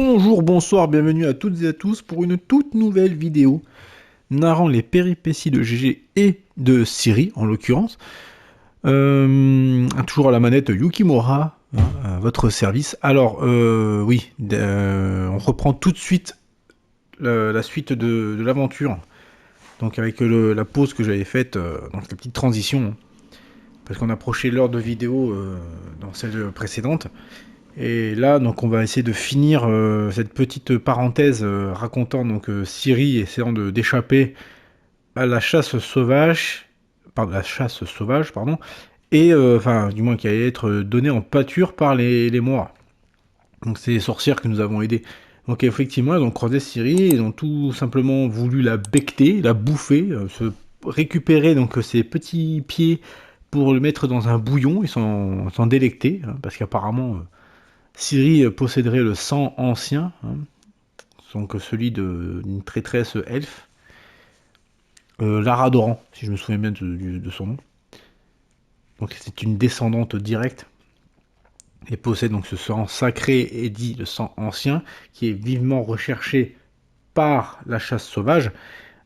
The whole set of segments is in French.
Bonjour, bonsoir, bienvenue à toutes et à tous pour une toute nouvelle vidéo narrant les péripéties de GG et de Siri en l'occurrence. Toujours à la manette Yukimura, à votre service. Alors oui, on reprend tout de suite la suite de l'aventure. Donc avec la pause que j'avais faite, donc la petite transition, parce qu'on approchait l'heure de vidéo dans celle précédente. Et là, donc, on va essayer de finir cette petite parenthèse racontant donc Siri essayant d'échapper à la chasse sauvage, pardon, et enfin, du moins qui allait être donnée en pâture par les Moiras. Donc, c'est les sorcières que nous avons aidées. Donc, effectivement, elles ont croisé Siri, elles ont tout simplement voulu la becter, la bouffer, se récupérer donc ses petits pieds pour le mettre dans un bouillon et s'en délecter, hein, parce qu'apparemment. Siri posséderait le sang ancien, hein, donc celui d'une traîtresse elfe, Lara Doran, si je me souviens bien de son nom. Donc c'est une descendante directe et possède donc ce sang sacré et dit le sang ancien, qui est vivement recherché par la chasse sauvage.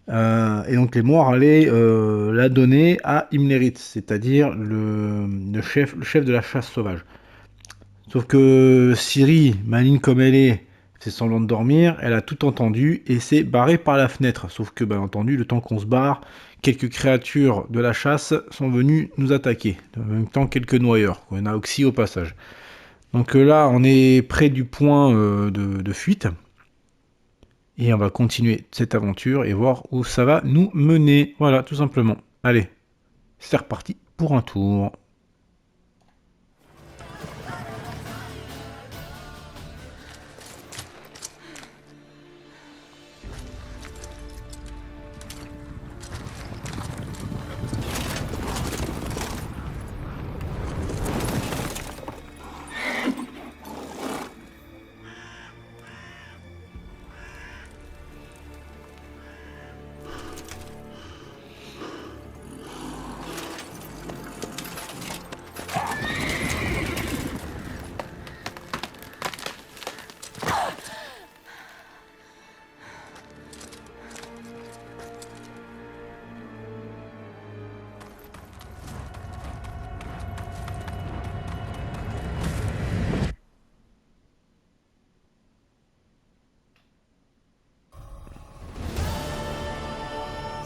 Et donc les Moirs allaient la donner à Imlerith, c'est-à-dire le chef de la chasse sauvage. Sauf que Siri, maligne comme elle est, fait semblant de dormir, elle a tout entendu et s'est barrée par la fenêtre. Sauf que, bien entendu, le temps qu'on se barre, quelques créatures de la chasse sont venues nous attaquer. En même temps, quelques noyeurs. On a aussi au passage. Donc là, on est près du point de fuite. Et on va continuer cette aventure et voir où ça va nous mener. Voilà, tout simplement. Allez, c'est reparti pour un tour.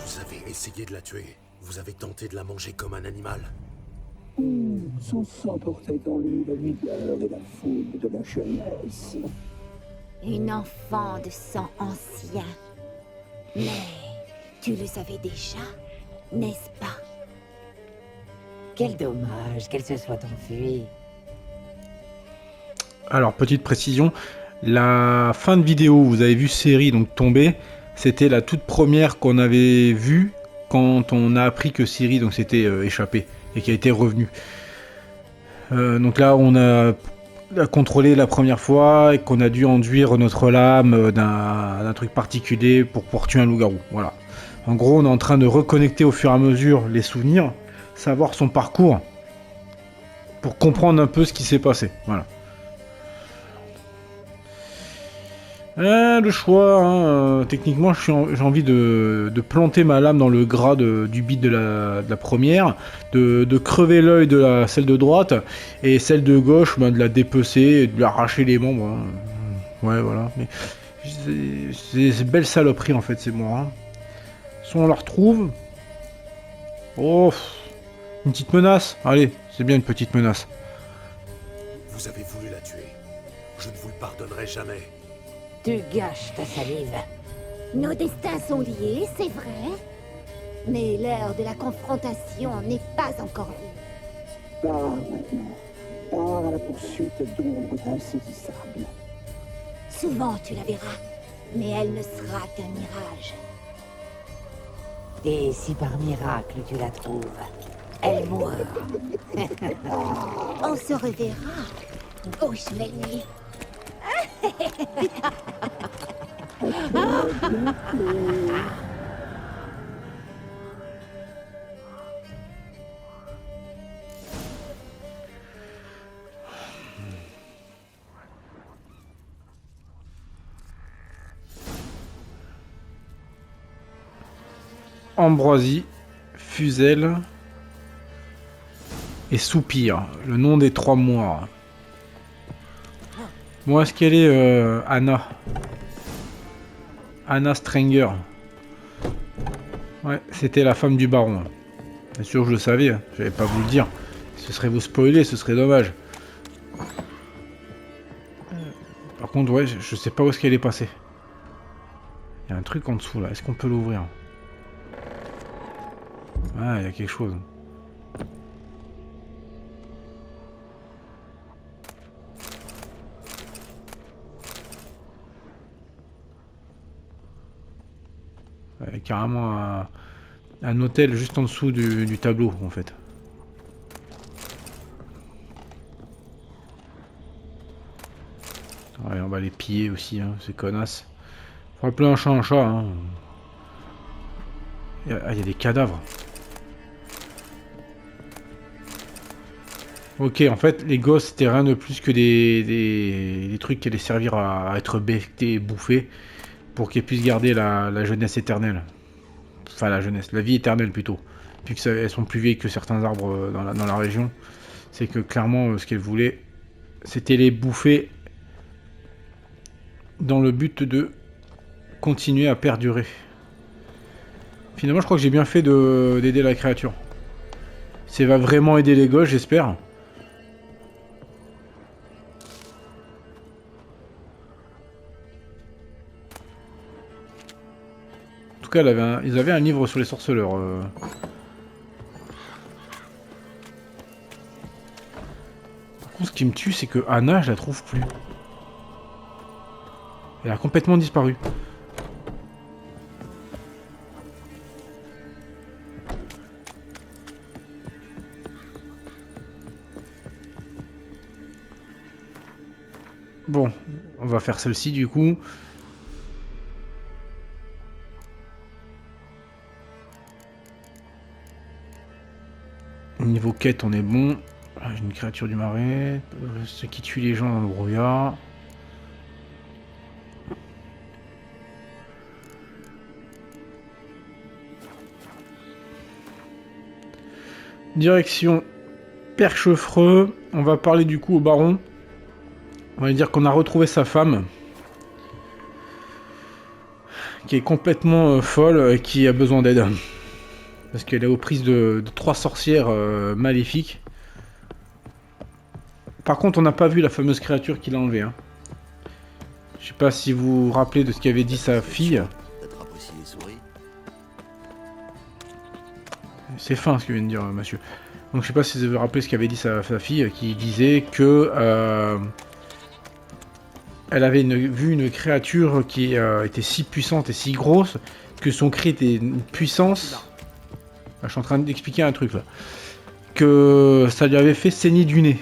Vous avez essayé de la tuer. Vous avez tenté de la manger comme un animal. Son sang portait en lui la vigueur et la fougue de la jeunesse. Une enfant de sang ancien. Mais tu le savais déjà, n'est-ce pas? Quel dommage qu'elle se soit enfuie. Alors, petite précision, la fin de vidéo où vous avez vu Siri donc tomber, c'était la toute première qu'on avait vue quand on a appris que Siri donc s'était échappée et qui a été revenue. Donc là, on a contrôlé la première fois et qu'on a dû enduire notre lame d'un truc particulier pour pouvoir tuer un loup-garou. Voilà. En gros, on est en train de reconnecter au fur et à mesure les souvenirs, savoir son parcours pour comprendre un peu ce qui s'est passé. Voilà. Le choix, hein, techniquement j'ai envie de planter ma lame dans le gras du bit de la première, de crever l'œil de celle de droite, et celle de gauche, de la dépecer et de lui arracher les membres. Hein. Ouais, voilà. Mais c'est belle saloperie en fait, c'est moi. Hein. Si on la retrouve... Oh, une petite menace. Allez, c'est bien une petite menace. Vous avez voulu la tuer. Je ne vous le pardonnerai jamais. Tu gâches ta salive. Nos destins sont liés, c'est vrai. Mais l'heure de la confrontation n'est pas encore venue. Pars maintenant. Pars à la poursuite d'ombres insaisissables. Souvent tu la verras, mais elle ne sera qu'un mirage. Et si par miracle tu la trouves, elle mourra. On se reverra, gauche l'ennemi. Ambroisie, Fuzel et Soupir. Le nom des 3 mois. Bon, est-ce qu'elle est Anna? Anna Stranger. Ouais, c'était la femme du baron. Bien sûr, je le savais, hein. Je vais pas vous le dire. Ce serait vous spoiler, ce serait dommage. Par contre, ouais, je sais pas où est-ce qu'elle est passée. Il y a un truc en dessous là, est-ce qu'on peut l'ouvrir? Ah, il y a quelque chose. Il y a carrément un hôtel juste en dessous du tableau en fait. Ouais, on va les piller aussi, hein, ces connasses. Faut appeler un chat un chat. Hein. Il y a des cadavres. Ok, en fait, les gosses, c'était rien de plus que des trucs qui allaient servir à être bectés et bouffés pour qu'ils puissent garder la jeunesse éternelle. Enfin, la jeunesse, la vie éternelle plutôt. Vu qu'elles sont plus vieilles que certains arbres dans la région. C'est que clairement, ce qu'elles voulaient, c'était les bouffer dans le but de continuer à perdurer. Finalement, je crois que j'ai bien fait d'aider la créature. Ça va vraiment aider les gosses, j'espère. En tout cas, ils avaient un livre sur les sorceleurs. Par contre, ce qui me tue, c'est que Anna, je la trouve plus. Elle a complètement disparu. Bon, on va faire celle-ci du coup. Niveau quête, on est bon. Une créature du marais. Ce qui tue les gens dans le brouillard. Direction Perchefreux. On va parler du coup au baron. On va lui dire qu'on a retrouvé sa femme. Qui est complètement folle et qui a besoin d'aide. Parce qu'elle est aux prises de 3 sorcières maléfiques. Par contre, on n'a pas vu la fameuse créature qui l'a enlevée. Hein. Je sais pas si vous vous rappelez de ce qu'avait dit sa fille. C'est fin ce que vient de dire monsieur. Donc je sais pas si vous vous rappelez ce qu'avait dit sa fille, qui disait que elle avait vu une créature qui était si puissante et si grosse que son cri était une puissance. Je suis en train d'expliquer un truc là. Que ça lui avait fait saigner du nez.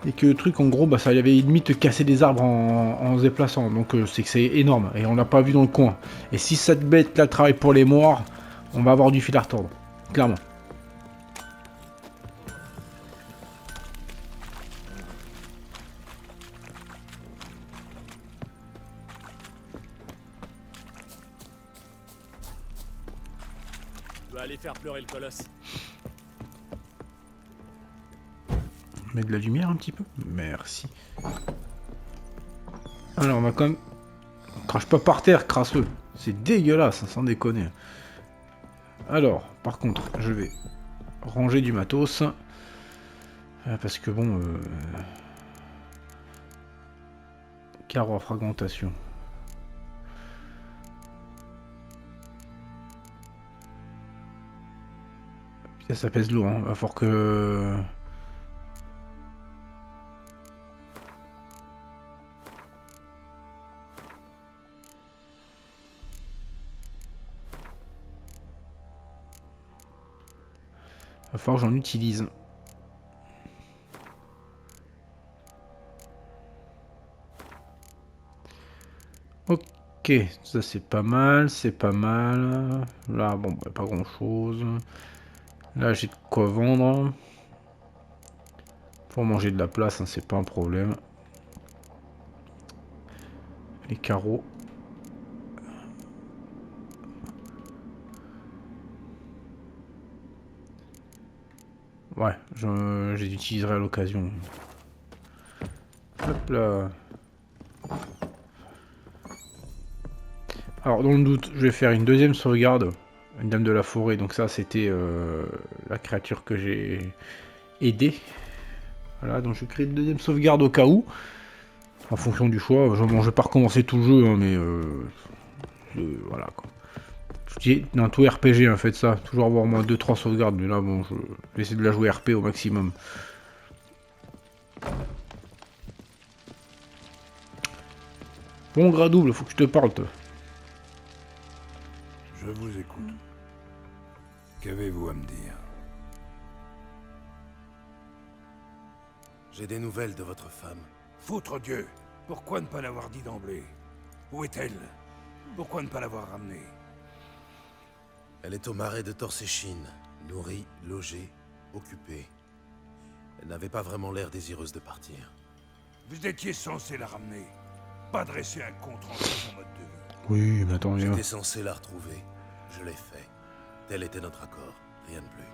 Et que le truc en gros, bah, ça lui avait limite cassé des arbres en se déplaçant. Donc c'est que c'est énorme. Et on l'a pas vu dans le coin. Et si cette bête là travaille pour les morts, on va avoir du fil à retordre. Clairement. Je dois aller faire pleurer le colosse. Mettre de la lumière un petit peu. Merci. Alors on va quand même... Crache pas par terre, crasseux. C'est dégueulasse, sans déconner. Alors, par contre, je vais ranger du matos. Parce que bon... Carreau à fragmentation. Putain, ça pèse lourd, hein. Va falloir que... Va falloir que j'en utilise. Ok, ça c'est pas mal, c'est pas mal. Là, bon, bah, pas grand chose. Là, j'ai de quoi vendre. Pour manger de la place, hein, c'est pas un problème. Les carreaux. Ouais, je les utiliserai à l'occasion. Hop là. Alors, dans le doute, je vais faire une deuxième sauvegarde. Une dame de la forêt. Donc ça, c'était la créature que j'ai aidée. Voilà, donc je crée une deuxième sauvegarde au cas où. En fonction du choix. Bon, je vais pas recommencer tout le jeu, hein, mais... voilà, quoi. Dans tout RPG, hein, faites ça. Toujours avoir au moins 2-3 sauvegardes. Mais là, bon, je vais essayer de la jouer RP au maximum. Bon, gras double, faut que je te parle, toi. Je vous écoute. Qu'avez-vous à me dire? J'ai des nouvelles de votre femme. Foutre Dieu! Pourquoi ne pas l'avoir dit d'emblée? Où est-elle? Pourquoi ne pas l'avoir ramenée? Elle est au marais de Torséchine, nourrie, logée, occupée. Elle n'avait pas vraiment l'air désireuse de partir. Vous étiez censé la ramener. Pas dresser un compte rendu de son mode de vie. Oui, mais attends, J'étais censé la retrouver. Je l'ai fait. Tel était notre accord. Rien de plus.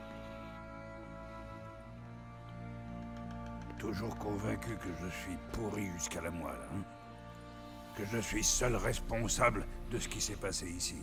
Toujours convaincu que je suis pourri jusqu'à la moelle, hein? Que je suis seul responsable de ce qui s'est passé ici.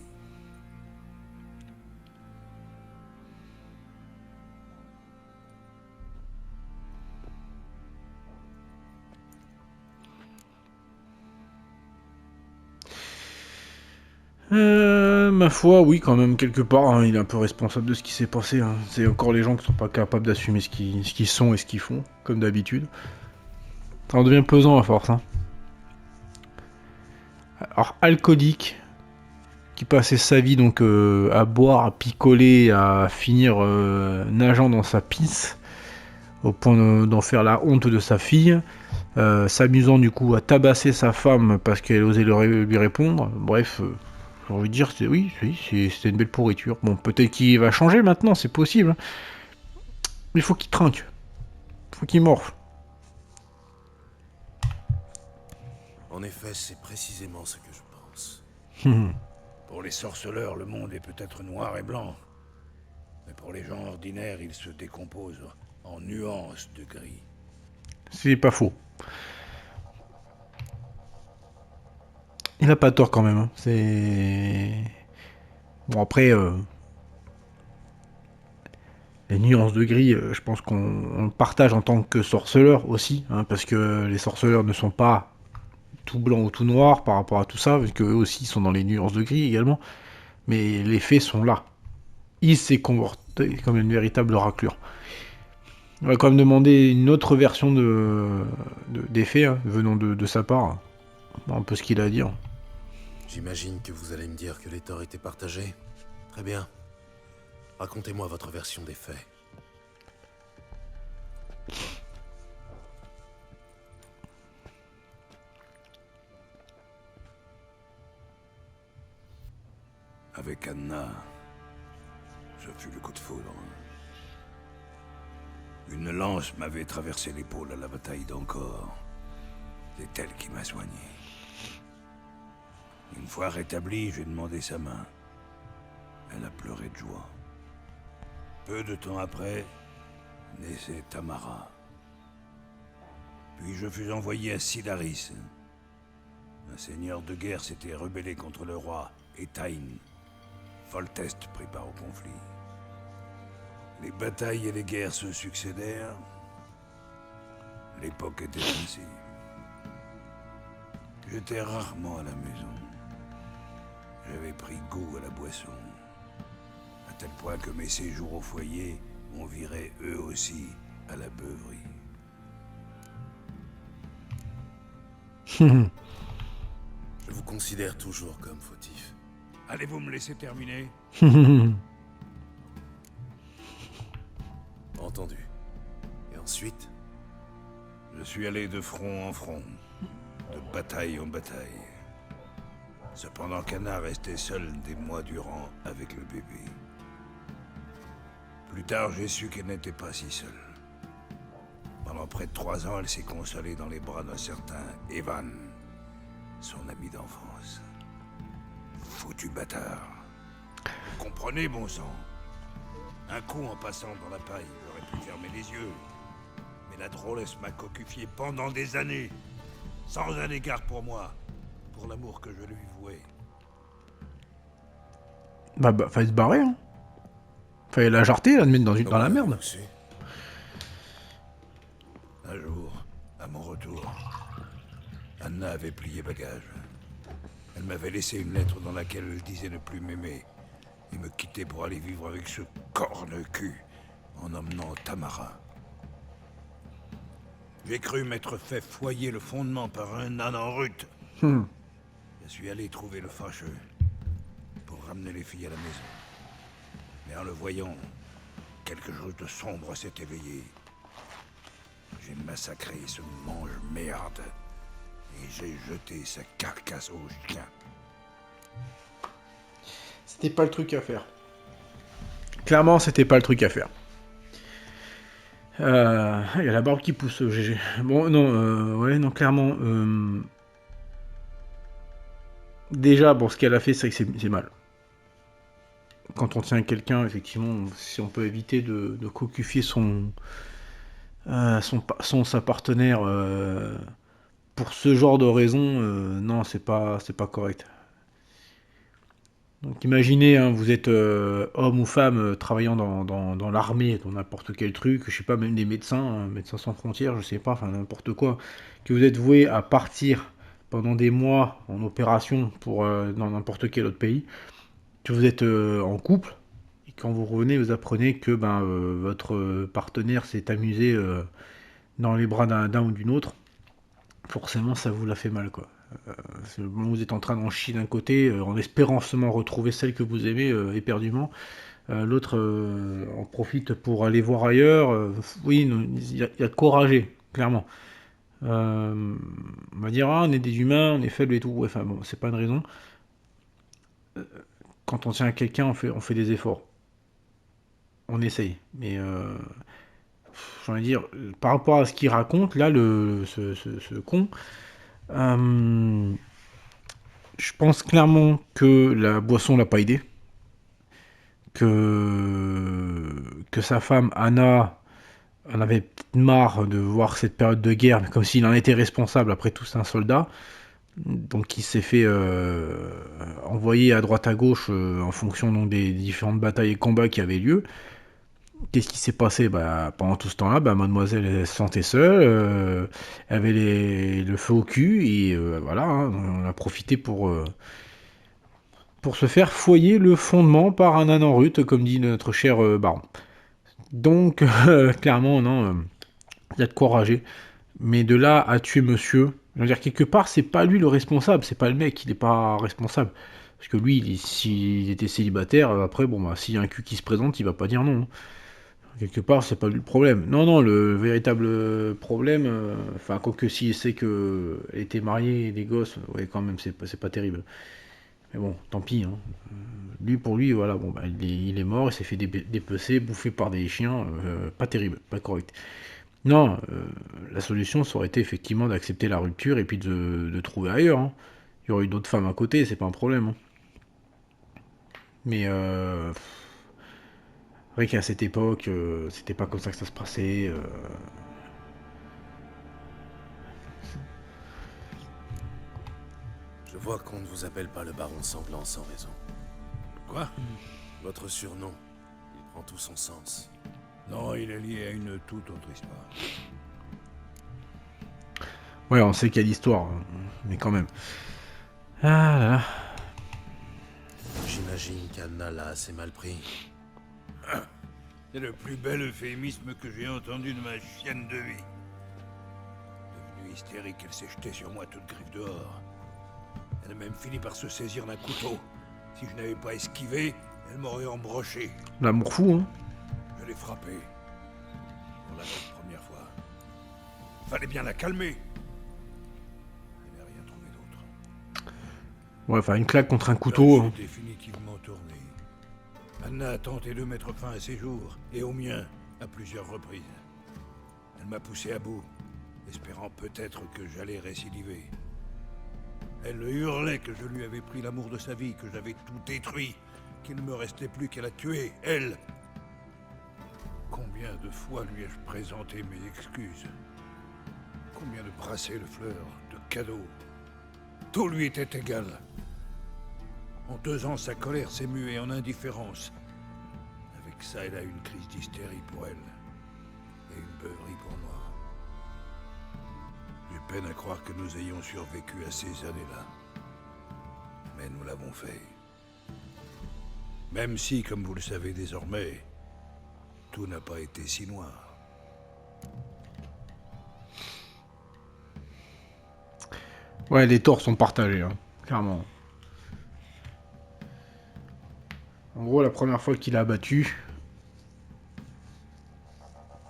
Ma foi, oui, quand même, quelque part, hein, il est un peu responsable de ce qui s'est passé. Hein. C'est encore les gens qui sont pas capables d'assumer ce qu'ils sont et ce qu'ils font, comme d'habitude. Ça en devient pesant à force. Hein. Alors, alcoolique, qui passait sa vie donc à boire, à picoler, à finir nageant dans sa pisse, au point d'en faire la honte de sa fille, s'amusant du coup à tabasser sa femme parce qu'elle osait lui répondre. Bref. J'ai envie de dire, oui, c'était une belle pourriture. Bon, peut-être qu'il va changer maintenant, c'est possible. Hein. Mais il faut qu'il trinque. Il faut qu'il morfle. En effet, c'est précisément ce que je pense. Pour les sorceleurs, le monde est peut-être noir et blanc. Mais pour les gens ordinaires, il se décompose en nuances de gris. C'est pas faux. Il a pas tort quand même. Hein. C'est... Bon, après... Les nuances de gris, je pense qu'on le partage en tant que sorceleur aussi. Hein, parce que les sorceleurs ne sont pas tout blanc ou tout noir par rapport à tout ça. Parce qu'eux aussi sont dans les nuances de gris également. Mais les faits sont là. Il s'est comporté comme une véritable raclure. On va quand même demander une autre version des faits hein, venant de sa part. Un peu ce qu'il a à dire. J'imagine que vous allez me dire que les torts étaient partagés. Très bien. Racontez-moi votre version des faits. Avec Anna, ce fut le coup de foudre. Une lance m'avait traversé l'épaule à la bataille d'Ancor. C'est elle qui m'a soigné. Une fois rétablie, j'ai demandé sa main. Elle a pleuré de joie. Peu de temps après, naissait Tamara. Puis je fus envoyé à Sidaris. Un seigneur de guerre s'était rebellé contre le roi Etain. Foltest prit part au conflit. Les batailles et les guerres se succédèrent. L'époque était ainsi. J'étais rarement à la maison. J'avais pris goût à la boisson. À tel point que mes séjours au foyer ont viré eux aussi à la beuverie. Je vous considère toujours comme fautif. Allez-vous me laisser terminer? Entendu. Et ensuite? Je suis allé de front en front, de bataille en bataille. Cependant qu'Anna restait seule des mois durant avec le bébé. Plus tard, j'ai su qu'elle n'était pas si seule. Pendant près de 3 ans, elle s'est consolée dans les bras d'un certain Evan, son ami d'enfance. Foutu bâtard. Vous comprenez, bon sang? Un coup en passant dans la paille, j'aurais pu fermer les yeux. Mais la drôlesse m'a cocufié pendant des années. Sans un égard pour moi. Pour l'amour que je lui vouais. Bah, fallait se barrer, hein. Fallait la jarter, la mettre dans la Comment merde. l'avez-vous su? Un jour, à mon retour, Anna avait plié bagage. Elle m'avait laissé une lettre dans laquelle elle disait ne plus m'aimer et me quitter pour aller vivre avec ce corne-cul en emmenant Tamara. J'ai cru m'être fait foyer le fondement par un âne en rut. Hmm. Je suis allé trouver le fâcheux pour ramener les filles à la maison. Mais en le voyant, quelque chose de sombre s'est éveillé. J'ai massacré ce mange-merde et j'ai jeté sa carcasse au chien. C'était pas le truc à faire. Clairement, c'était pas le truc à faire. Il y a la barbe qui pousse, GG. Bon, non, ouais, non, clairement. Déjà, bon, ce qu'elle a fait, c'est que c'est mal. Quand on tient quelqu'un, effectivement, si on peut éviter de cocufier sa partenaire pour ce genre de raison, non, c'est pas correct. Donc imaginez, hein, vous êtes homme ou femme travaillant dans l'armée, dans n'importe quel truc, je sais pas, même des médecins, hein, médecins sans frontières, je sais pas, enfin n'importe quoi, que vous êtes voué à partir pendant des mois en opération pour dans n'importe quel autre pays, que vous êtes en couple, et quand vous revenez, vous apprenez que votre partenaire s'est amusé dans les bras d'un ou d'une autre, forcément ça vous l'a fait mal, quoi. Le moment où vous êtes en train d'en chier d'un côté, en espérant seulement retrouver celle que vous aimez éperdument, l'autre en profite pour aller voir ailleurs. Oui, il y a de quoi rager, clairement. On va dire, ah, on est des humains, on est faibles et tout. Ouais, enfin bon, c'est pas une raison. Quand on tient à quelqu'un, on fait des efforts. On essaye. Mais j'ai envie de dire, par rapport à ce qu'il raconte, là, ce con, je pense clairement que la boisson l'a pas aidé. Que sa femme, Anna, en avait peut-être marre de voir cette période de guerre, mais comme s'il en était responsable, après tout, c'est un soldat. Donc il s'est fait envoyer à droite à gauche en fonction donc, des différentes batailles et combats qui avaient lieu. Qu'est-ce qui s'est passé pendant tout ce temps-là, mademoiselle elle se sentait seule, elle avait le feu au cul, et voilà, hein, on a profité pour se faire foyer le fondement par un âne en rut, comme dit notre cher baron. Donc, clairement, non, il y a de quoi rager. Mais de là à tuer monsieur, je veux dire, quelque part, c'est pas lui le responsable, c'est pas le mec, il est pas responsable. Parce que lui, s'il était célibataire, après, s'il y a un cul qui se présente, il va pas dire non. Quelque part, c'est pas lui le problème. Non, non, le véritable problème, enfin, quoique s'il sait qu'elle était mariée et des gosses, ouais, quand même, c'est pas terrible. Mais bon, tant pis, hein. Lui, pour lui, voilà, il est mort, il s'est fait dépecer, bouffé par des chiens, pas terrible, pas correct. Non, la solution, ça aurait été effectivement d'accepter la rupture et puis de trouver ailleurs, hein. Il y aurait eu d'autres femmes à côté, c'est pas un problème, hein. Mais, vrai qu'à cette époque, c'était pas comme ça que ça se passait. Je vois qu'on ne vous appelle pas le baron sanglant sans raison. Quoi? Votre surnom, il prend tout son sens. Non, il est lié à une toute autre histoire. Ouais, on sait quelle histoire, hein, mais quand même. Ah là là. J'imagine qu'Anna l'a assez mal pris. C'est le plus bel euphémisme que j'ai entendu de ma chienne de vie. Devenue hystérique, elle s'est jetée sur moi toute griffe dehors. Elle a même fini par se saisir d'un couteau. Si je n'avais pas esquivé, elle m'aurait embroché. L'amour fou, hein. Je l'ai frappée. Pour la toute première fois. Fallait bien la calmer. Elle n'a rien trouvé d'autre. Ouais, enfin, une claque contre un couteau. Là, Hein. j'ai définitivement tourné. Anna a tenté de mettre fin à ses jours, et au mien, à plusieurs reprises. Elle m'a poussé à bout, espérant peut-être que j'allais récidiver. Elle hurlait que je lui avais pris l'amour de sa vie, que j'avais tout détruit, qu'il ne me restait plus qu'à la tuer, elle. Combien de fois lui ai-je présenté mes excuses? Combien de bracelets de fleurs, de cadeaux? Tout lui était égal. En 2 ans, sa colère s'est muée en indifférence. Avec ça, elle a eu une crise d'hystérie pour elle. Et une beuverie pour moi. J'ai peine à croire que nous ayons survécu à ces années-là. Mais nous l'avons fait. Même si, comme vous le savez désormais, tout n'a pas été si noir. Ouais, les torts sont partagés, hein, clairement. En gros, la première fois qu'il a abattu,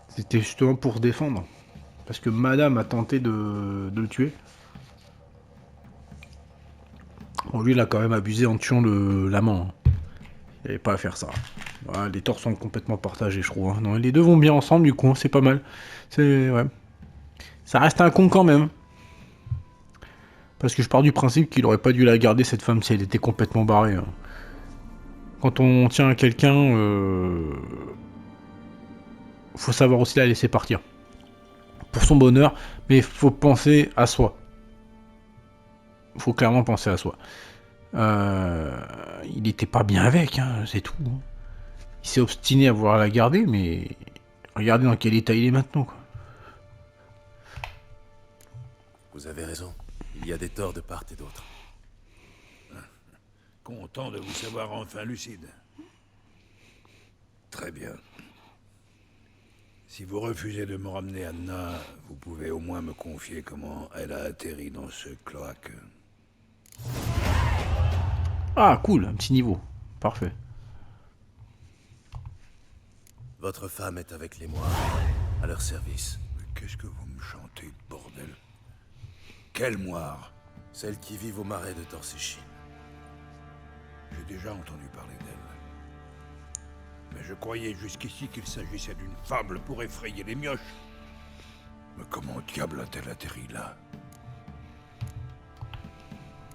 c'était justement pour se défendre. Parce que madame a tenté de le tuer. Bon, lui, il a quand même abusé en tuant l'amant. Hein. Il n'avait pas à faire ça. Voilà, les torts sont complètement partagés, je trouve. Hein. Non, les deux vont bien ensemble, du coup, hein, c'est pas mal. Ouais. Ça reste un con quand même. Parce que je pars du principe qu'il aurait pas dû la garder, cette femme, si elle était complètement barrée. Hein. Quand on tient à quelqu'un, faut savoir aussi la laisser partir. Pour son bonheur, mais il faut penser à soi. Il faut clairement penser à soi. Il était pas bien avec, hein, c'est tout. Hein. Il s'est obstiné à vouloir la garder, mais regardez dans quel état il est maintenant. Quoi. Vous avez raison. Il y a des torts de part et d'autre. Content de vous savoir enfin lucide. Très bien. Si vous refusez de me ramener Anna, vous pouvez au moins me confier comment elle a atterri dans ce cloaque. Ah, cool, un petit niveau. Parfait. Votre femme est avec les Moires, à leur service. Mais qu'est-ce que vous me chantez, bordel? Quelle moire? Celles qui vivent au marais de Torsechin. J'ai déjà entendu parler d'elle. Mais je croyais jusqu'ici qu'il s'agissait d'une fable pour effrayer les mioches. Mais comment diable a-t-elle atterri là?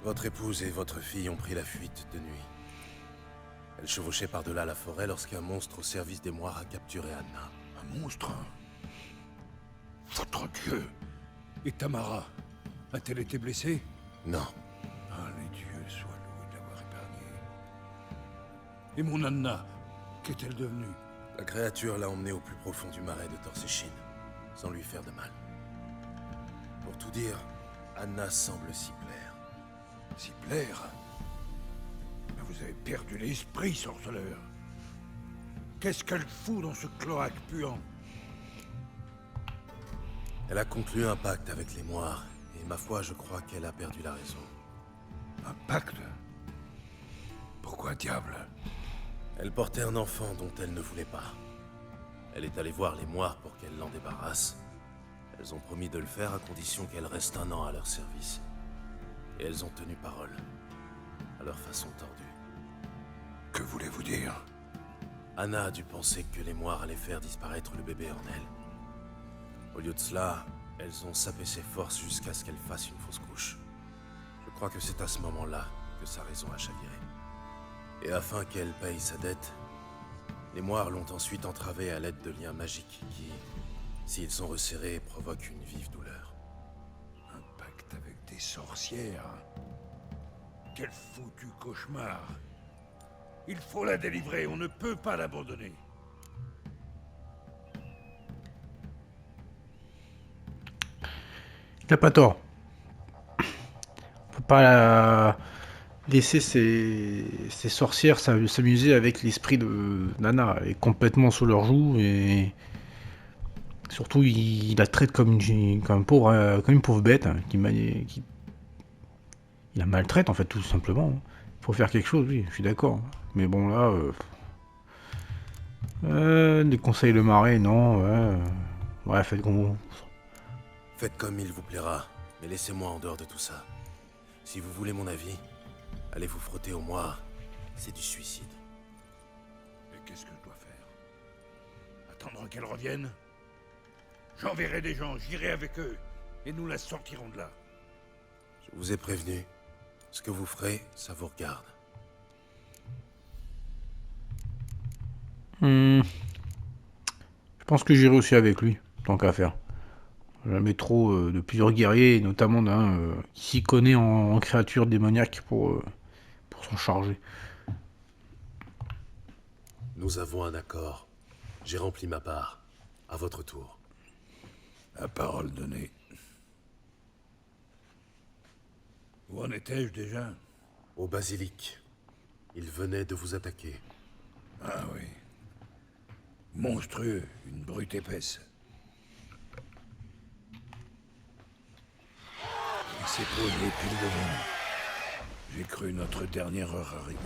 Votre épouse et votre fille ont pris la fuite de nuit. Elle chevauchait par-delà la forêt lorsqu'un monstre au service des Moires a capturé Anna. Un monstre? Votre Dieu! Et Tamara? A-t-elle été blessée? Non. Ah, les dieux soient loués de l'avoir épargnée. Et mon Anna? Qu'est-elle devenue? La créature l'a emmenée au plus profond du marais de Torsechin, sans lui faire de mal. Pour tout dire, Anna semble s'y plaire. S'y plaire? Mais vous avez perdu l'esprit, sorceleur. Qu'est-ce qu'elle fout dans ce cloaque puant? Elle a conclu un pacte avec les Moires, et ma foi, je crois qu'elle a perdu la raison. Un pacte? Pourquoi diable? Elle portait un enfant dont elle ne voulait pas. Elle est allée voir les Moires pour qu'elle l'en débarrasse. Elles ont promis de le faire à condition qu'elle reste 1 an à leur service. Et elles ont tenu parole, à leur façon tordue. Que voulez-vous dire? Anna a dû penser que les Moires allaient faire disparaître le bébé en elle. Au lieu de cela, elles ont sapé ses forces jusqu'à ce qu'elle fasse une fausse couche. Je crois que c'est à ce moment-là que sa raison a chaviré. Et afin qu'elle paye sa dette, les Moires l'ont ensuite entravée à l'aide de liens magiques qui, s'ils sont resserrés, provoquent une vive douleur. Un pacte avec des sorcières? Quel foutu cauchemar! Il faut la délivrer, on ne peut pas l'abandonner. Il n'a pas tort. Faut pas laisser ces sorcières s'amuser avec l'esprit de Nana. Elle est complètement sous leur joug et surtout il la traite comme une pauvre bête hein, il la maltraite en fait tout simplement. Il faut faire quelque chose, oui, je suis d'accord. Mais bon là, des conseils le marais, non, ouais, faites comme Faites comme il vous plaira, mais laissez-moi en dehors de tout ça. Si vous voulez mon avis, allez vous frotter aux Moires, c'est du suicide. Et qu'est-ce que je dois faire? Attendre qu'elle revienne? J'enverrai des gens, j'irai avec eux, et nous la sortirons de là. Je vous ai prévenu. Ce que vous ferez, ça vous regarde. pense que j'irai aussi avec lui, tant qu'à faire. Jamais trop de plusieurs guerriers, et notamment d'un qui s'y connaît en créatures démoniaques pour s'en charger. Nous avons un accord. J'ai rempli ma part. À votre tour. La parole donnée. Où en étais-je déjà? Au basilic. Il venait de vous attaquer. Ah oui. Monstrueux, une brute épaisse. Il s'est posé pile devant. J'ai cru notre dernière heure arriver.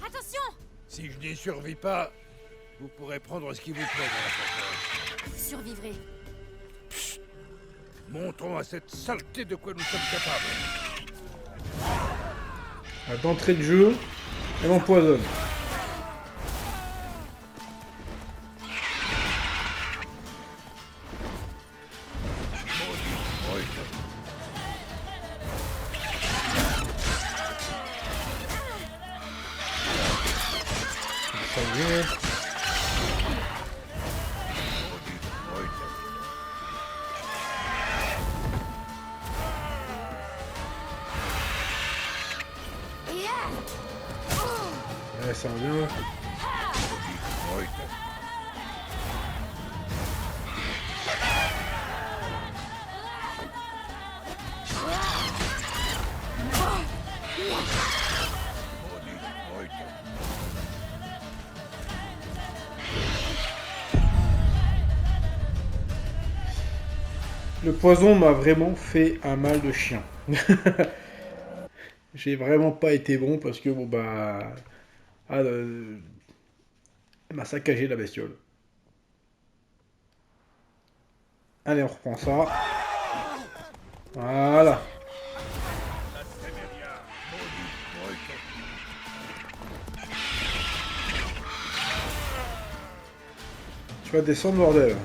Attention! Si je n'y survis pas, vous pourrez prendre ce qui vous plaît dans la chapelle. Vous survivrez. Montrons à cette saleté de quoi nous sommes capables. D'entrée de jeu, elle m'empoisonne. Ça vient. Ouais, ça revient. Le poison m'a vraiment fait un mal de chien. J'ai vraiment pas été bon parce que bon bah... elle m'a saccagé la bestiole. Allez, on reprend ça. Voilà. Tu vas descendre, bordel.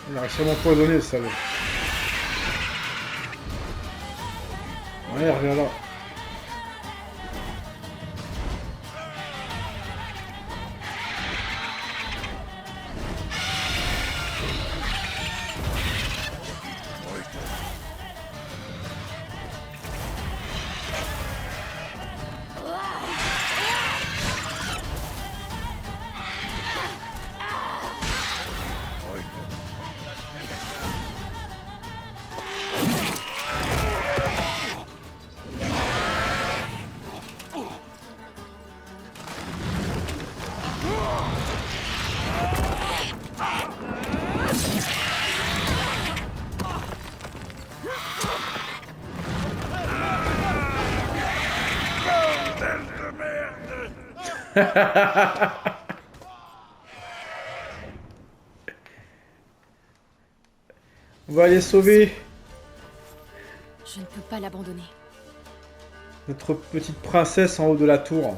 Il a réussi à m'empoisonner, le salaud. Ouais, reviens là. On va aller sauver Je ne peux pas l'abandonner. notre petite princesse en haut de la tour.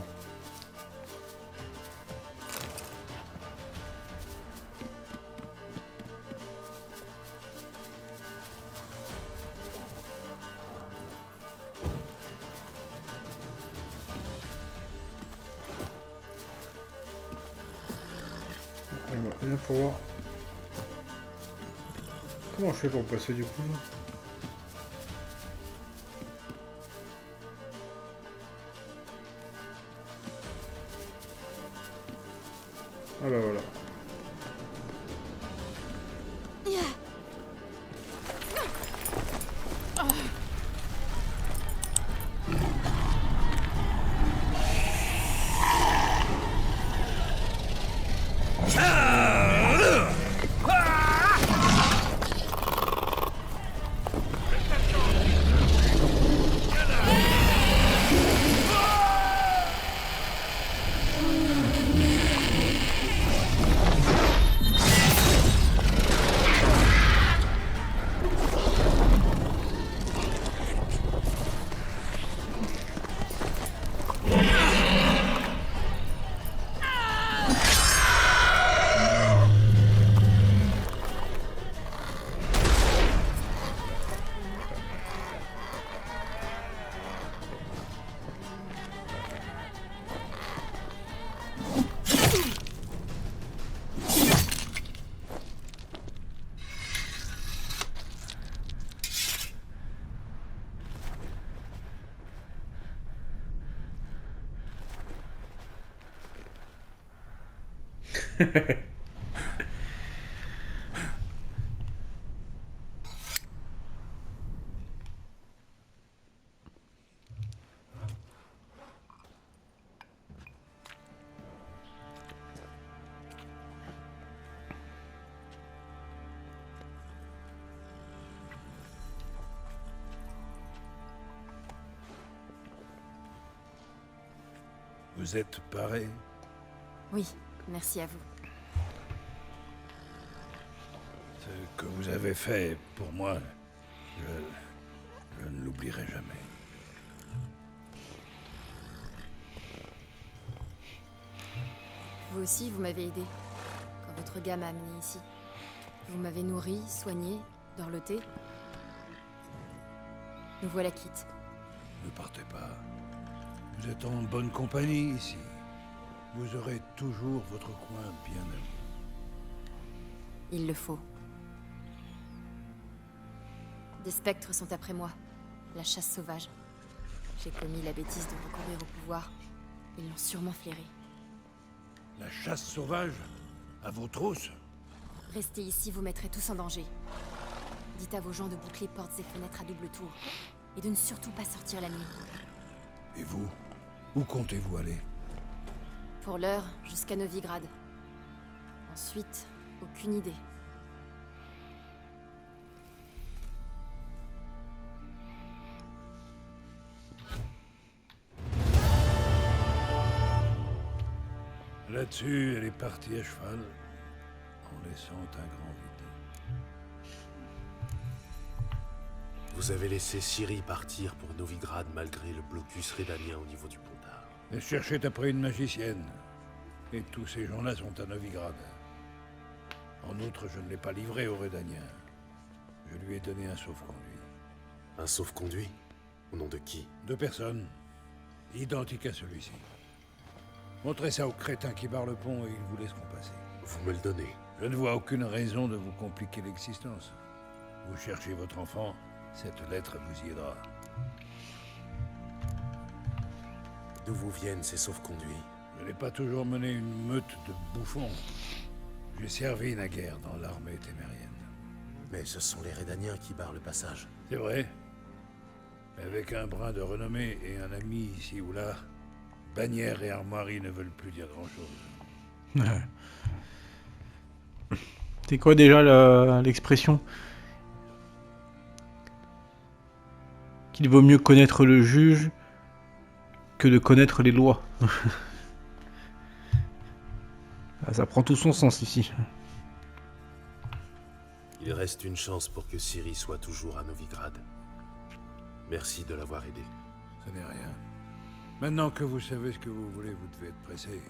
Viens pour voir. Comment je fais pour passer du coup là? Ah bah voilà. Vous êtes paré? Oui, merci à vous. Ce que vous avez fait pour moi, je ne l'oublierai jamais. Vous aussi, vous m'avez aidé. Quand votre gars m'a amené ici. Vous m'avez nourri, soigné, dorloté. Nous voilà quittes. Ne partez pas. Vous êtes en bonne compagnie ici. Vous aurez toujours votre coin bien à vous. Il le faut. Des spectres sont après moi. La chasse sauvage. J'ai commis la bêtise de recourir au pouvoir. Ils l'ont sûrement flairé. La chasse sauvage? À vos trousses? Restez ici, vous mettrez tous en danger. Dites à vos gens de boucler portes et fenêtres à double tour. Et de ne surtout pas sortir la nuit. Et vous? Où comptez-vous aller? Pour l'heure, jusqu'à Novigrad. Ensuite, aucune idée. Là-dessus, elle est partie à cheval, en laissant un grand vide. Vous avez laissé Ciri partir pour Novigrad malgré le blocus rédanien au niveau du Pontar. Elle cherchait après une magicienne. Et tous ces gens-là sont à Novigrad. En outre, je ne l'ai pas livré au Redaniens. Je lui ai donné un sauf-conduit. Un sauf-conduit? Au nom de qui? 2 personnes, identiques à celui-ci. Montrez ça au crétin qui barre le pont et il vous laisseront passer. Vous me le donnez. Je ne vois aucune raison de vous compliquer l'existence. Vous cherchez votre enfant, cette lettre vous y aidera. D'où vous viennent ces sauf-conduits? Je n'ai pas toujours mené une meute de bouffons. J'ai servi naguère dans l'armée témérienne. Mais ce sont les Rédaniens qui barrent le passage. C'est vrai. Mais avec un brin de renommée et un ami ici ou là, bannière et armoirie ne veulent plus dire grand-chose. C'est quoi déjà l'expression? Qu'il vaut mieux connaître le juge que de connaître les lois. Ça prend tout son sens ici. Il reste une chance pour que Ciri soit toujours à Novigrad. Merci de l'avoir aidé. Ce n'est rien. Maintenant que vous savez ce que vous voulez, vous devez être pressé.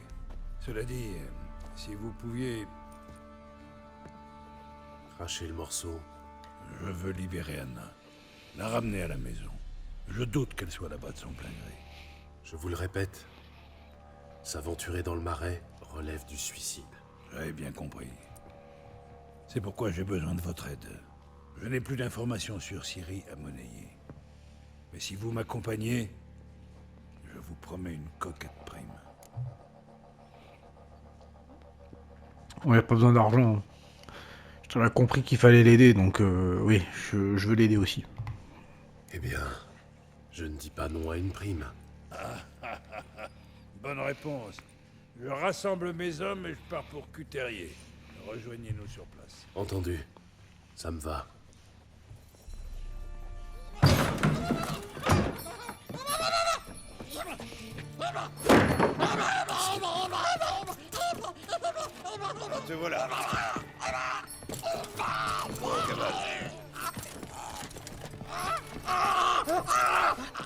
Cela dit, si vous pouviez... Cracher le morceau. Je veux libérer Anna. La ramener à la maison. Je doute qu'elle soit là-bas de son plein gré. Je vous le répète, s'aventurer dans le marais relève du suicide. J'avais bien compris. C'est pourquoi j'ai besoin de votre aide. Je n'ai plus d'informations sur Ciri à monnayer. Mais si vous m'accompagnez, je vous promets une coquette prime. On n'a pas besoin d'argent. J'en ai compris qu'il fallait l'aider, donc oui, je veux l'aider aussi. Eh bien, je ne dis pas non à une prime. Bonne réponse. Je rassemble mes hommes et je pars pour Cuterrier. Rejoignez-nous sur place. Entendu. Ça me va. Te voilà.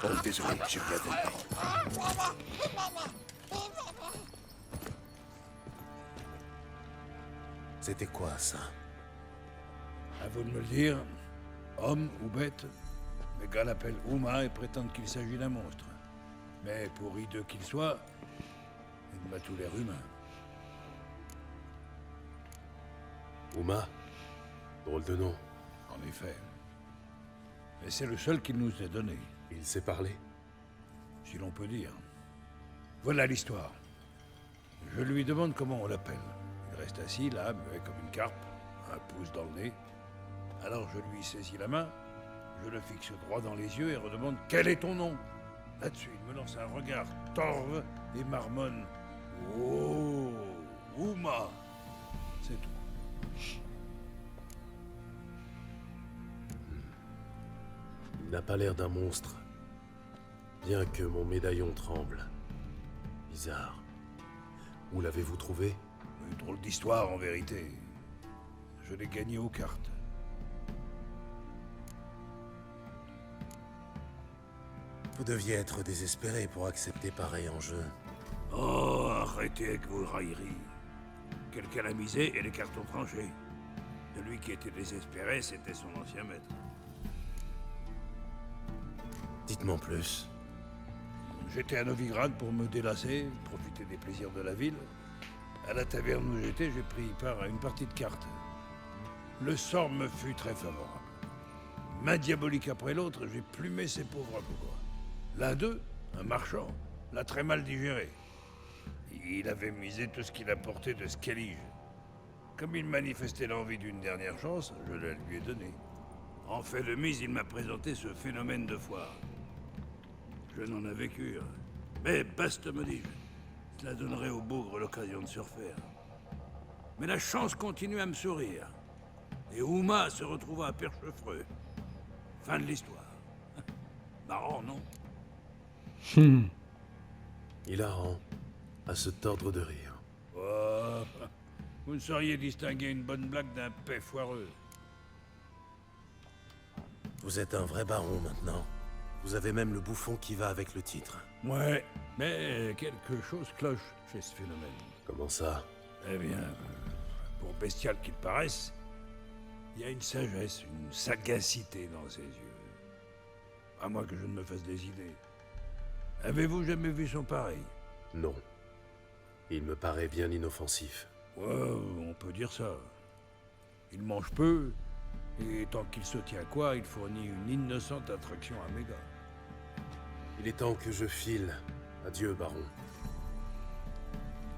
Oh, désolé, j'ai bien C'était quoi, ça? À vous de me le dire. Homme ou bête, mes gars l'appellent Uma et prétendent qu'il s'agit d'un monstre. Mais pour hideux qu'il soit, il m'a tout l'air humain. Uma? Drôle de nom. En effet. Mais c'est le seul qu'il nous ait donné, Il sait parler? si l'on peut dire. Voilà l'histoire. Je lui demande comment on l'appelle. Il reste assis là, muet comme une carpe, un pouce dans le nez. Alors je lui saisis la main, je le fixe droit dans les yeux et redemande « Quel est ton nom ?» Là-dessus, il me lance un regard torve et marmonne « Oh, Uma !» C'est tout. Il n'a pas l'air d'un monstre, bien que mon médaillon tremble. Bizarre. Où l'avez-vous trouvé? Une drôle d'histoire en vérité. Je l'ai gagné aux cartes. Vous deviez être désespéré pour accepter pareil enjeu. Oh, arrêtez avec vos railleries. Quelqu'un l'a misé et les cartes ont tranché. Celui qui était désespéré, c'était son ancien maître. Dites-moi plus. J'étais à Novigrad pour me délasser, profiter des plaisirs de la ville. À la taverne où j'étais, j'ai pris part à une partie de cartes. Le sort me fut très favorable. Main diabolique après l'autre, j'ai plumé ces pauvres bourgeois. L'un d'eux, un marchand, l'a très mal digéré. Il avait misé tout ce qu'il apportait de Skellige. Comme il manifestait l'envie d'une dernière chance, je la lui ai donnée. En fait de mise, il m'a présenté ce phénomène de foire. Je n'en avais cure. Mais baste, me dis-je. Cela donnerait au bougre l'occasion de se refaire. Mais la chance continue à me sourire. Et Uma se retrouva à Perchefreux. Fin de l'histoire. Marrant, non? Hilarant, à se tordre de rire. Oh, vous ne sauriez distinguer une bonne blague d'un paix foireux. Vous êtes un vrai baron maintenant. Vous avez même le bouffon qui va avec le titre. Ouais, mais quelque chose cloche chez ce phénomène. Comment ça? Eh bien, pour bestial qu'il paraisse, il y a une sagesse, une sagacité dans ses yeux. À moins que je ne me fasse des idées. Avez-vous jamais vu son pareil? Non. Il me paraît bien inoffensif. Ouais, on peut dire ça. Il mange peu, et tant qu'il se tient quoi, il fournit une innocente attraction à mes gars. Il est temps que je file. Adieu, baron.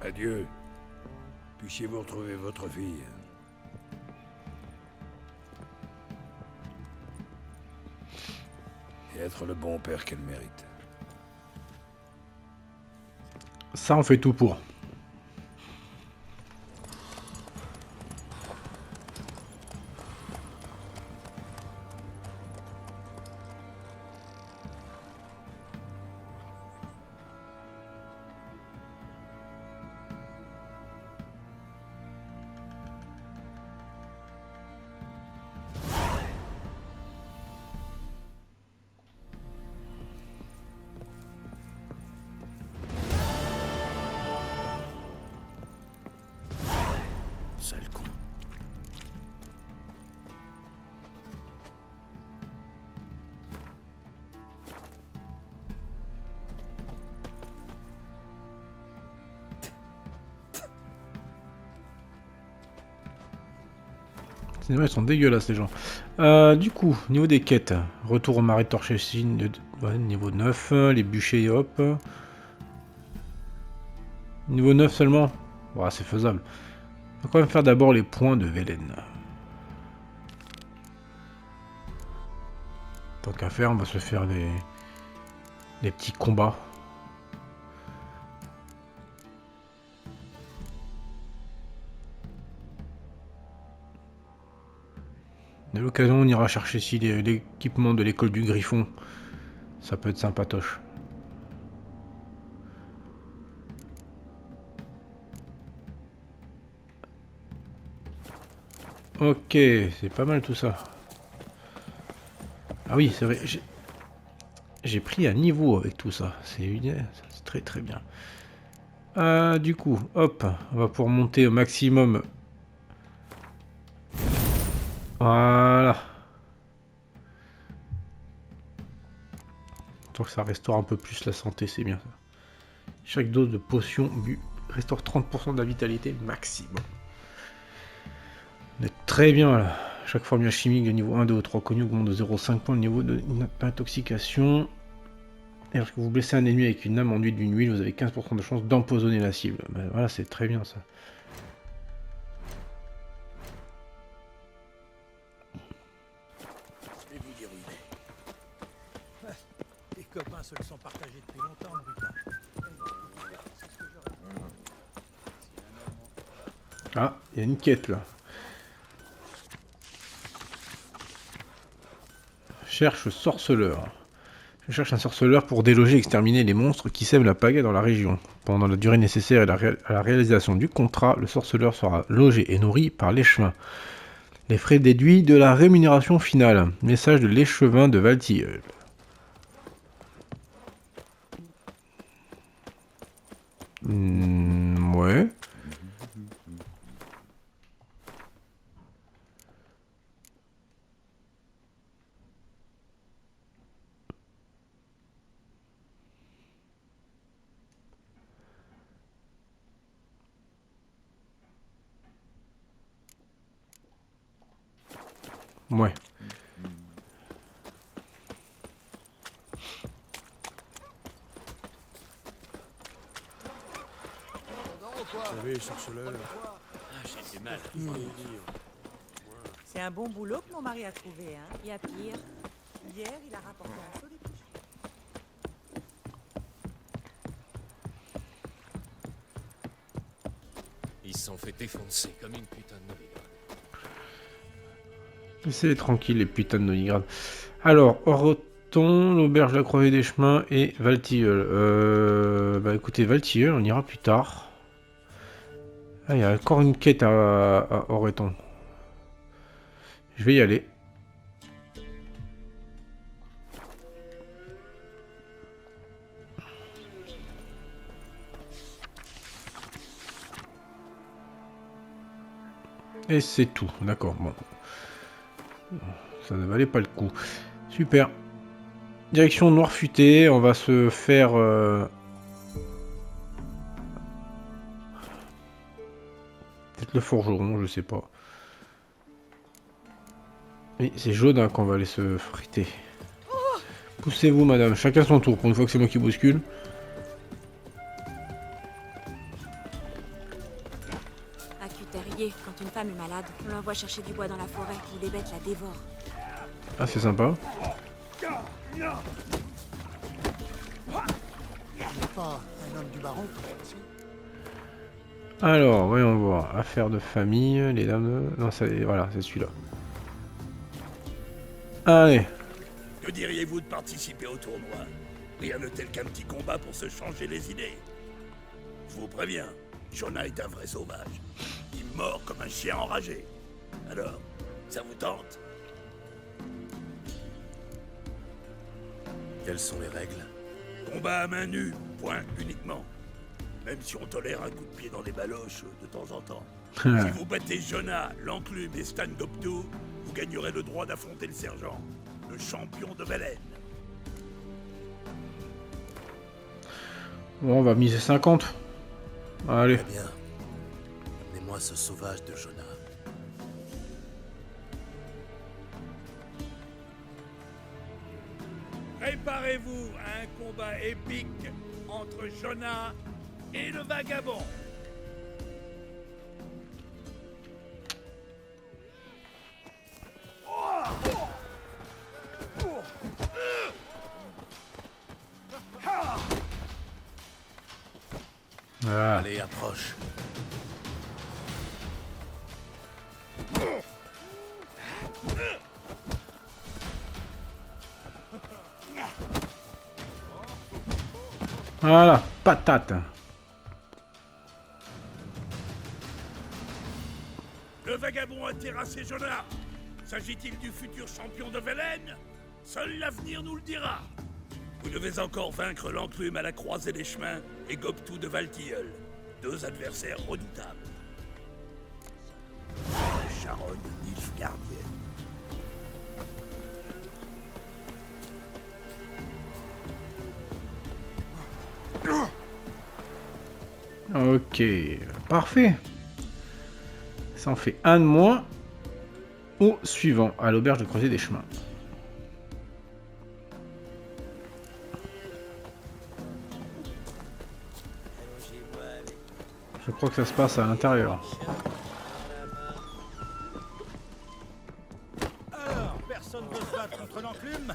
Adieu. Puissiez-vous retrouver votre fille. Et être le bon père qu'elle mérite. Ça, on fait tout pour. Sale con. C'est vrai, ils sont dégueulasses les gens. Du coup, niveau des quêtes, retour au marais de Torchessine, ouais, niveau 9, les bûchers, hop. Niveau 9 seulement. Ouais, c'est faisable. On va quand même faire d'abord les points de Velen. Tant qu'à faire, on va se faire des petits combats. À l'occasion, on ira chercher ici l'équipement de l'école du Griffon. Ça peut être sympatoche. Ok, c'est pas mal tout ça. Ah oui, c'est vrai, j'ai pris un niveau avec tout ça. C'est très très bien. Du coup, hop, on va pouvoir monter au maximum. Voilà. Donc ça restaure un peu plus la santé, c'est bien ça. Chaque dose de potion bu restaure 30% de la vitalité maximum. On est très bien là. Chaque formule chimique de niveau 1, 2 ou 3 connu augmente de 0,5 points le niveau d'intoxication. Et lorsque vous blessez un ennemi avec une lame enduite d'une huile, vous avez 15% de chance d'empoisonner la cible. Ben voilà, c'est très bien ça. copains se le sont partagés depuis longtemps, Bruta. Ah, il y a une quête là. Cherche sorceleur. Je cherche un sorceleur pour déloger et exterminer les monstres qui sèment la pagaie dans la région. Pendant la durée nécessaire à la réalisation du contrat, le sorceleur sera logé et nourri par l'échevin. Les frais déduits de la rémunération finale. Message de l'échevin de Valtilleul. Ouais. Ouais. Vous savez, sorceleur. J'ai du mal. C'est un bon boulot que mon mari a trouvé, hein. Il y a pire. Hier, il a rapporté un solide bouchon. Ils se sont fait défoncer comme une putain de Novigrad. Laissez-les tranquilles, les putains de Novigrad. Alors, Oroton, l'auberge de la Croisée des Chemins et Valtilleul. Bah écoutez, Valtilleul, on ira plus tard. Ah, il y a encore une quête à Oroton. Je vais y aller. Et c'est tout, d'accord, bon. Ça ne valait pas le coup. Super. Direction Noir Futé, on va se faire... peut-être le forgeron, je sais pas. Oui, c'est Jodin qu'on va aller se friter. Poussez-vous, madame, chacun son tour, pour une fois que c'est moi qui bouscule. À Cuterrier, quand une femme est malade, on l'envoie chercher du bois dans la forêt, où les bêtes la dévorent. Ah, c'est sympa. Pas un homme du baron. Alors, voyons voir. Affaires de famille, les dames de... Non, voilà, c'est celui-là. Allez. Que diriez-vous de participer au tournoi? Rien de tel qu'un petit combat pour se changer les idées. Je vous préviens, Jonah est un vrai sauvage. Il mord comme un chien enragé. Alors, ça vous tente? Quelles sont les règles? Combat à main nue, point uniquement. Même si on tolère un coup de pied dans les baloches de temps en temps. Si vous battez Jonah, l'enclume et Stan Goptu, vous gagnerez le droit d'affronter le sergent, le champion de Velen. Bon, on va miser 50. Allez. Très bien. Amenez-moi ce sauvage de Jonah. Préparez-vous à un combat épique entre Jonah et le vagabond. Voilà. Allez, approche. Voilà, patate. Le vagabond a terrassé Jonah. S'agit-il du futur champion de Velen? Seul l'avenir nous le dira. Vous devez encore vaincre l'enclume à la croisée des chemins et Goptu de Valtilleul. Deux adversaires redoutables. Charonne, Nilfgaardienne. Ok, parfait. Ça en fait un de moins. Au suivant, à l'auberge de Croisée des Chemins. Je crois que ça se passe à l'intérieur. Alors, personne ne veut se battre contre l'enclume?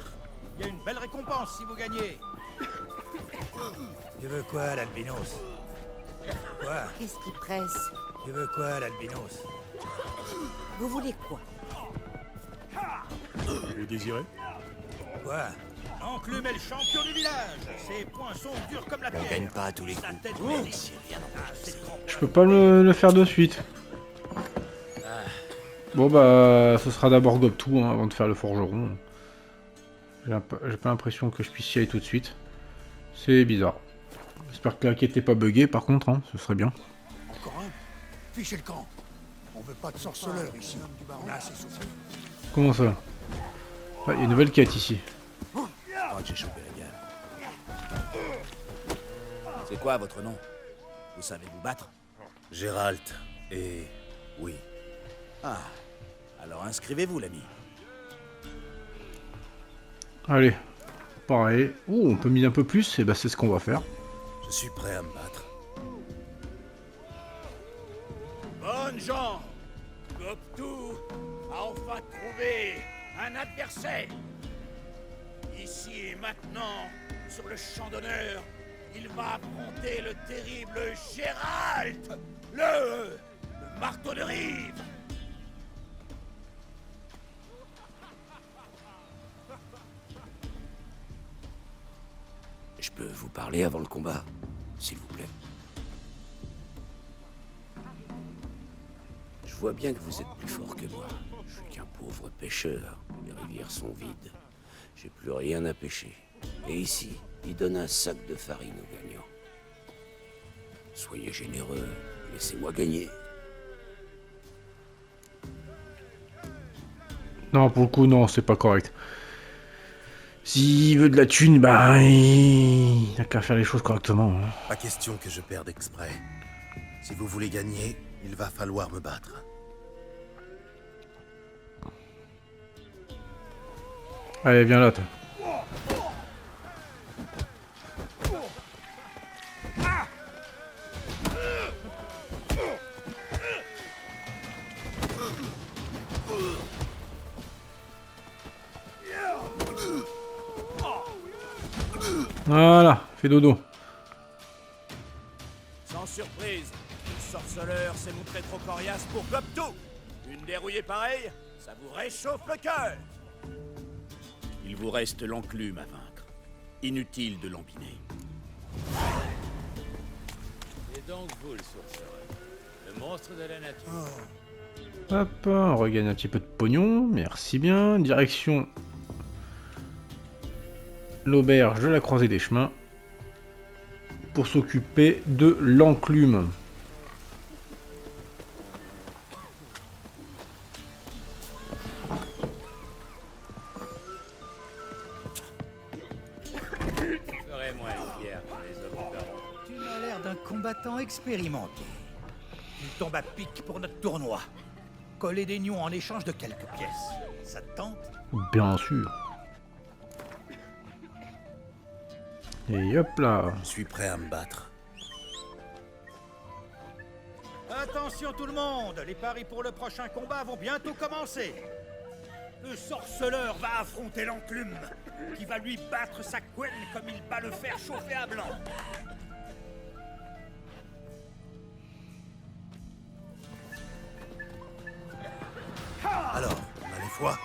Il y a une belle récompense si vous gagnez. Tu veux quoi, l'albinos? Quoi? Qu'est-ce qui presse? Tu veux quoi, l'albinos? Vous voulez quoi? Vous désirez? Quoi? Enclume est le champion du village. Ses poings sont durs comme la pierre. On gagne pas à tous les Sa coups. tête Oh, médite. c'est rien. Je peux pas le faire de suite. Bon bah, ce sera d'abord Gobtou hein, avant de faire le forgeron. J'ai pas l'impression que je puisse y aller tout de suite. C'est bizarre. J'espère que la quête n'est pas buggée par contre, hein, ce serait bien. Encore un? Fichez le camp. On veut pas de sorceleurs ici. On a assez souffert. Comment ça? Ah, il y a une nouvelle quête ici. Je crois que j'ai chopé la gueule. C'est quoi votre nom? Vous savez vous battre? Géralt, et... oui. Ah, alors inscrivez-vous, l'ami. Allez, pareil. Oh, on peut miser un peu plus, et bah c'est ce qu'on va faire. Je suis prêt à me battre. Bonnes gens, Gobtou a enfin trouvé un adversaire. Ici et maintenant, sur le champ d'honneur, il va affronter le terrible Géralt, le marteau de Rive. Je peux vous parler avant le combat, s'il vous plaît. Je vois bien que vous êtes plus fort que moi. Je suis qu'un pauvre pêcheur. Les rivières sont vides. J'ai plus rien à pêcher. Et ici, il donne un sac de farine aux gagnants. Soyez généreux, laissez-moi gagner. Non, pour le coup, non, c'est pas correct. S'il veut de la thune, bah, il n'a qu'à faire les choses correctement. Hein. Pas question que je perde exprès. Si vous voulez gagner, il va falloir me battre. Allez, viens là, toi. Voilà, fais dodo. Sans surprise, le sorceleur s'est montré trop coriace pour Gobtou. Une dérouillée pareille, ça vous réchauffe le cœur. Il vous reste l'enclume à vaincre. Inutile de l'empiner. Et donc vous, le sorceleur, le monstre de la nature. Hop, on regagne un petit peu de pognon. Merci bien. Direction l'auberge de la croisée des chemins. Pour s'occuper de l'enclume. Ferez-moi une pierre pour les hommes du baron. Tu m'as l'air d'un combattant expérimenté. Tu tombes à pic pour notre tournoi. Coller des nions en échange de quelques pièces. Ça te tente? Bien sûr. Et hop là. Je suis prêt à me battre. Attention tout le monde, les paris pour le prochain combat vont bientôt commencer. Le sorceleur va affronter l'enclume, qui va lui battre sa couenne comme il bat le fer chauffé à blanc. Alors, on a les foi?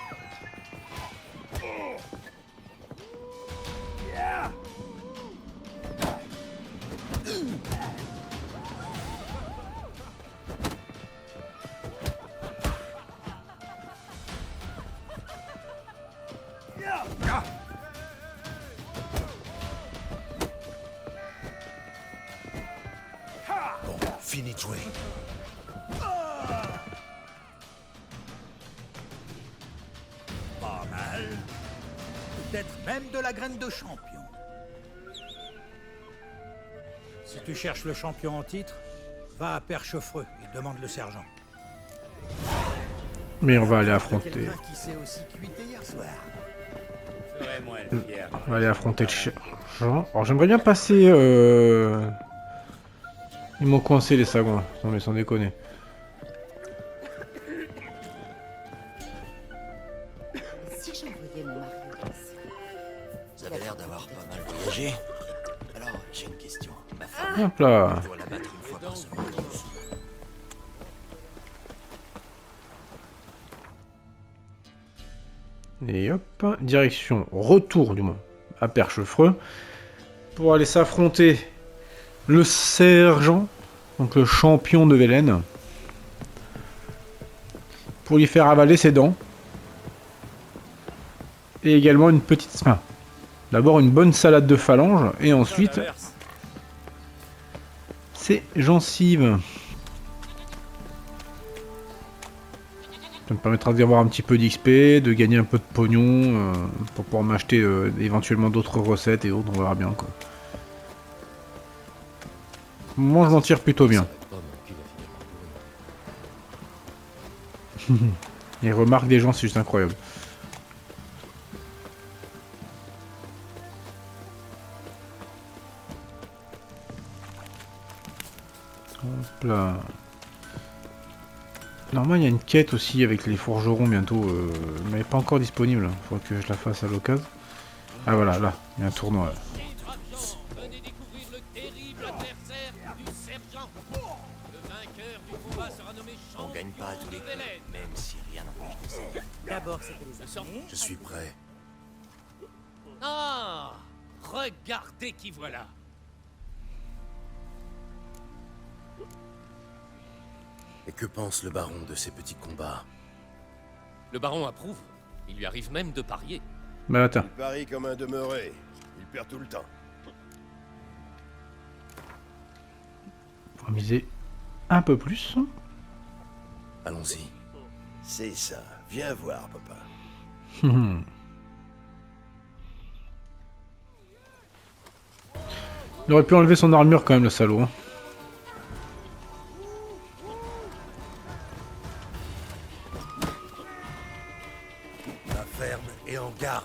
Bon, fini de jouer. Pas mal. Peut-être même de la graine de champion. Si tu cherches le champion en titre, va à Perchefreux et demande le sergent. Mais on va aller affronter. Quelqu'un qui s'est aussi cuité hier soir. Ferez-moi une pierre. On va aller affronter le sergent. Alors j'aimerais bien passer. Ils m'ont coincé les sagons. Non mais sans déconner. Si j'envoyais mon mari ici, Vous avez l'air d'avoir Hop là. Je dois la battre une fois par semaine. Et hop, direction, retour du moins, à Perchefreux, pour aller s'affronter le sergent, donc le champion de Velen, pour lui faire avaler ses dents. Et également une petite... Enfin, d'abord une bonne salade de phalange, et ensuite... ses gencives. Ça me permettra d'y avoir un petit peu d'XP, de gagner un peu de pognon, pour pouvoir m'acheter éventuellement d'autres recettes et autres, on verra bien quoi. Moi je m'en tire plutôt bien. Les remarques des gens c'est juste incroyable. Hop là. Normalement il y a une quête aussi avec les forgerons bientôt, mais elle n'est pas encore disponible, il faut que je la fasse à l'occasion. Ah voilà, là, il y a un tournoi là. Venez découvrir le terrible adversaire du sergent. Le vainqueur du combat sera nommé champion. On gagne pas à tous les coups, même si rien n'empêche d'essayer. D'abord, c'était les armées. Je suis prêt. Ah, regardez qui voilà. Et que pense le baron de ces petits combats? Le baron approuve. Il lui arrive même de parier. Bah attends. Il parie comme un demeuré. Il perd tout le temps. On va miser un peu plus. Allons-y. C'est ça. Viens voir, papa. Il aurait pu enlever son armure quand même, le salaud. Hein. La ferme et en garde.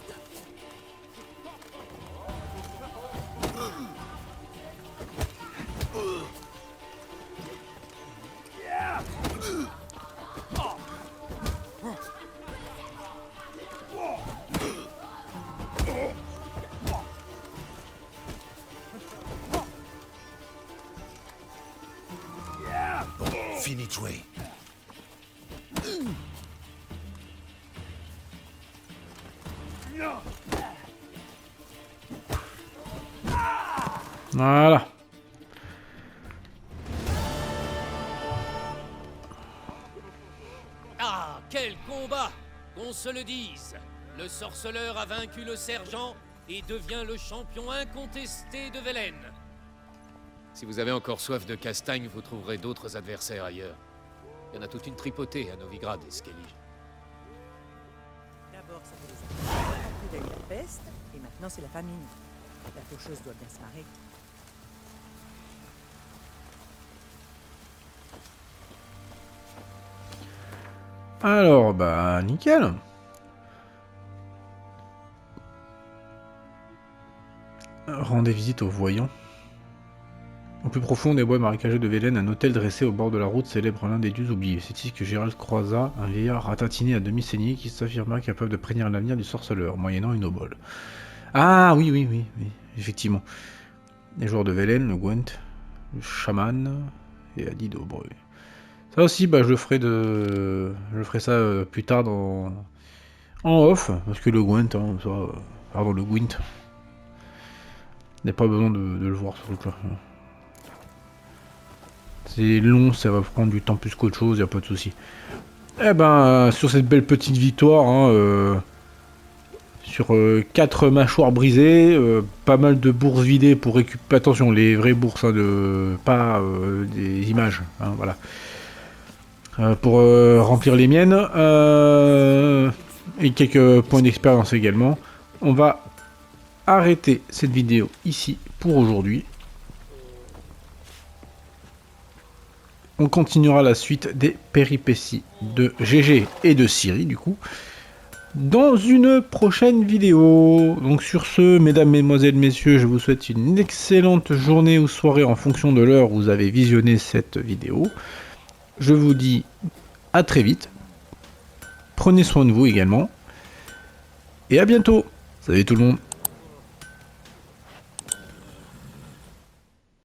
Fini de jouer. Voilà. Ah, quel combat! Qu'on se le dise. Le sorceleur a vaincu le sergent et devient le champion incontesté de Velen. Si vous avez encore soif de castagne, vous trouverez d'autres adversaires ailleurs. Il y en a toute une tripotée à Novigrad et Skellige. D'abord, c'était les armées. Après, il y a eu la peste. Et maintenant, c'est la famine. La faucheuse doit bien se marrer. Alors, bah, nickel. Rendez visite aux voyants. Au plus profond des bois marécageux de Velen, un hôtel dressé au bord de la route célèbre l'un des dieux oubliés. C'est ici que Gérald croisa un vieillard ratatiné à demi saigné qui s'affirma capable de prédire l'avenir du sorceleur, moyennant une obole. Ah oui, effectivement. Les joueurs de Velen, le Gwent, le chaman et Adi d'Aubreu. Ça aussi, bah, je ferai ça plus tard en off, parce que le Gwent, hein, pardon, le Gwent. Il n'y a pas besoin de le voir ce truc-là. C'est long, ça va prendre du temps plus qu'autre chose, y a pas de souci. Eh ben, sur cette belle petite victoire, hein, sur 4 mâchoires brisées, pas mal de bourses vidées pour récupérer. Attention, les vraies bourses, hein, pas des images, hein, voilà. Pour remplir les miennes, et quelques points d'expérience également. On va arrêter cette vidéo ici pour aujourd'hui. On continuera la suite des péripéties de GG et de Ciri, du coup, dans une prochaine vidéo. Donc sur ce, mesdames, mesdemoiselles, messieurs, je vous souhaite une excellente journée ou soirée en fonction de l'heure où vous avez visionné cette vidéo. Je vous dis à très vite. Prenez soin de vous également. Et à bientôt. Salut tout le monde.